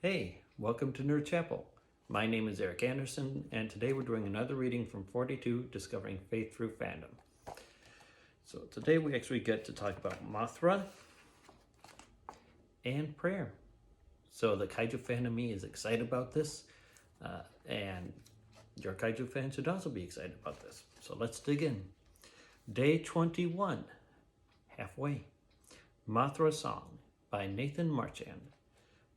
Hey, welcome to Nerd Chapel. My name is Eric Anderson, and today we're doing another reading from 42, Discovering Faith Through Fandom. So today we actually get to talk about Mothra and prayer. So the Kaiju fan of me is excited about this, and your Kaiju fan should also be excited about this. So let's dig in. Day 21, halfway. Mothra Song by Nathan Marchand.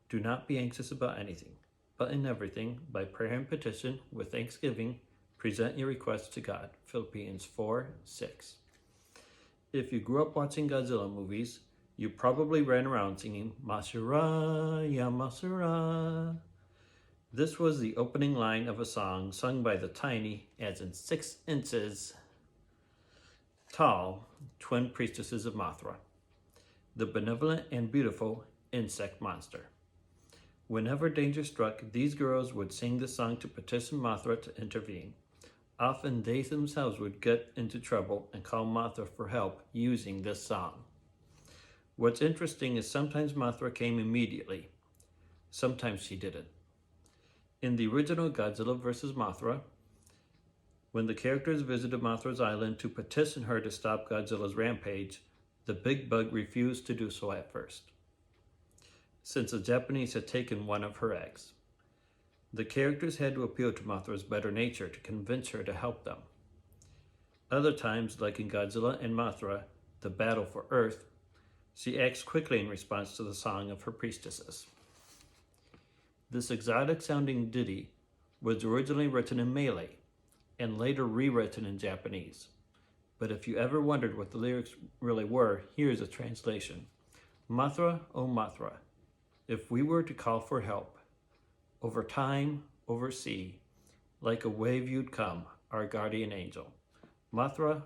Do not be anxious about anything, but in everything, by prayer and petition, with thanksgiving, present your requests to God. Philippians 4:6. If you grew up watching Godzilla movies, you probably ran around singing Masura, ya Masura. This was the opening line of a song sung by the tiny, as in 6 inches tall, twin priestesses of Mothra, the benevolent and beautiful insect monster. Whenever danger struck, these girls would sing the song to petition Mothra to intervene. Often they themselves would get into trouble and call Mothra for help using this song. What's interesting is sometimes Mothra came immediately. Sometimes she didn't. In the original Godzilla vs. Mothra, when the characters visited Mothra's island to petition her to stop Godzilla's rampage, the big bug refused to do so at first, since the Japanese had taken one of her eggs. The characters had to appeal to Mothra's better nature to convince her to help them. Other times, like in Godzilla and Mothra, the battle for Earth, she acts quickly in response to the song of her priestesses. This exotic-sounding ditty was originally written in Malay and later rewritten in Japanese. But if you ever wondered what the lyrics really were, here's a translation. Mothra, oh Mothra, if we were to call for help, over time, over sea, like a wave you'd come, our guardian angel. Mothra,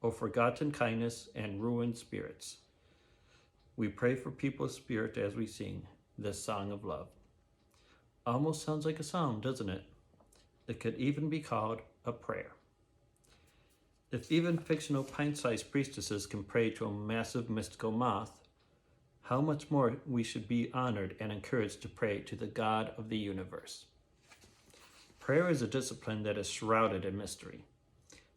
O forgotten kindness and ruined spirits. We pray for people's spirit as we sing this song of love. Almost sounds like a song, doesn't it? It could even be called a prayer. If even fictional pint-sized priestesses can pray to a massive mystical moth, how much more we should be honored and encouraged to pray to the God of the universe. Prayer is a discipline that is shrouded in mystery.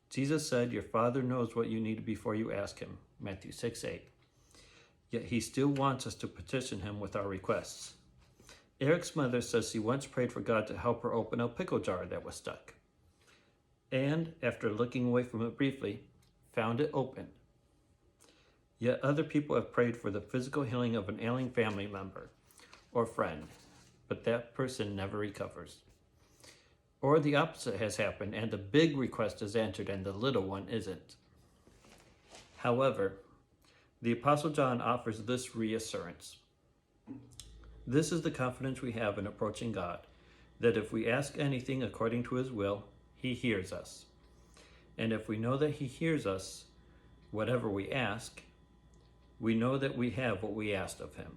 Jesus said, your Father knows what you need before you ask him, Matthew 6:8. Yet he still wants us to petition him with our requests. Eric's mother says she once prayed for God to help her open a pickle jar that was stuck, and after looking away from it briefly, found it open. Yet other people have prayed for the physical healing of an ailing family member or friend, but that person never recovers. Or the opposite has happened and the big request is answered and the little one isn't. However, the Apostle John offers this reassurance. This is the confidence we have in approaching God, that if we ask anything according to his will, he hears us. And if we know that he hears us, whatever we ask, we know that we have what we asked of him.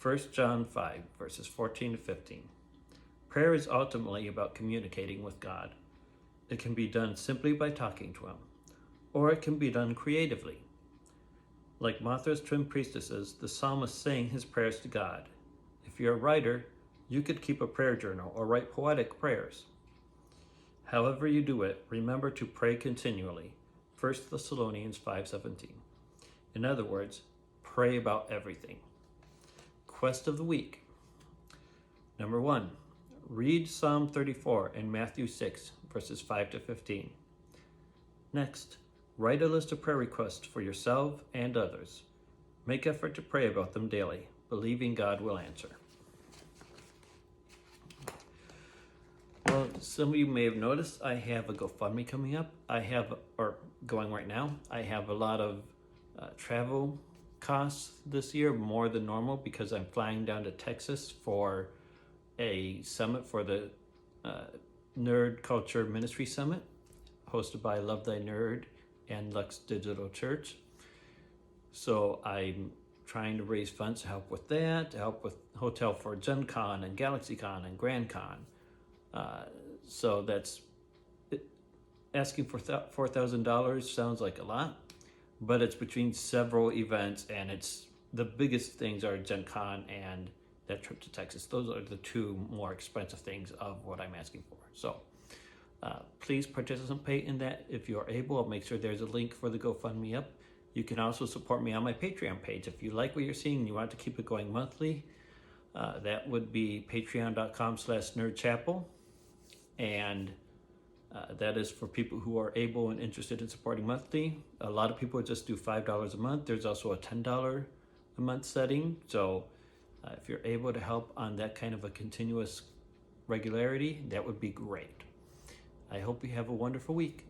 1 John 5, verses 14 to 15. Prayer is ultimately about communicating with God. It can be done simply by talking to him, or it can be done creatively. Like Mothra's twin priestesses, the psalmist sang his prayers to God. If you're a writer, you could keep a prayer journal or write poetic prayers. However you do it, remember to pray continually. 1 Thessalonians 5:17. In other words, pray about everything. Quest of the week. Number 1, read Psalm 34 and Matthew 6, verses 5 to 15. Next, write a list of prayer requests for yourself and others. Make effort to pray about them daily, believing God will answer. Well, some of you may have noticed I have a GoFundMe coming up. Going right now. I have a lot of travel costs this year, more than normal, because I'm flying down to Texas for a summit for the Nerd Culture Ministry Summit, hosted by Love Thy Nerd and Lux Digital Church. So I'm trying to raise funds to help with that, to help with hotel for Gen Con and GalaxyCon and Grand Con. So that's asking for $4,000 sounds like a lot, but it's between several events, and it's the biggest things are Gen Con and that trip to Texas. Those are the two more expensive things of what I'm asking for. So please participate in that if you're able. I'll make sure there's a link for the GoFundMe up. You can also support me on my Patreon page. If you like what you're seeing and you want to keep it going monthly, that would be patreon.com/nerdchapel. And that is for people who are able and interested in supporting monthly. A lot of people just do $5 a month. There's also a $10 a month setting. So if you're able to help on that kind of a continuous regularity, that would be great. I hope you have a wonderful week.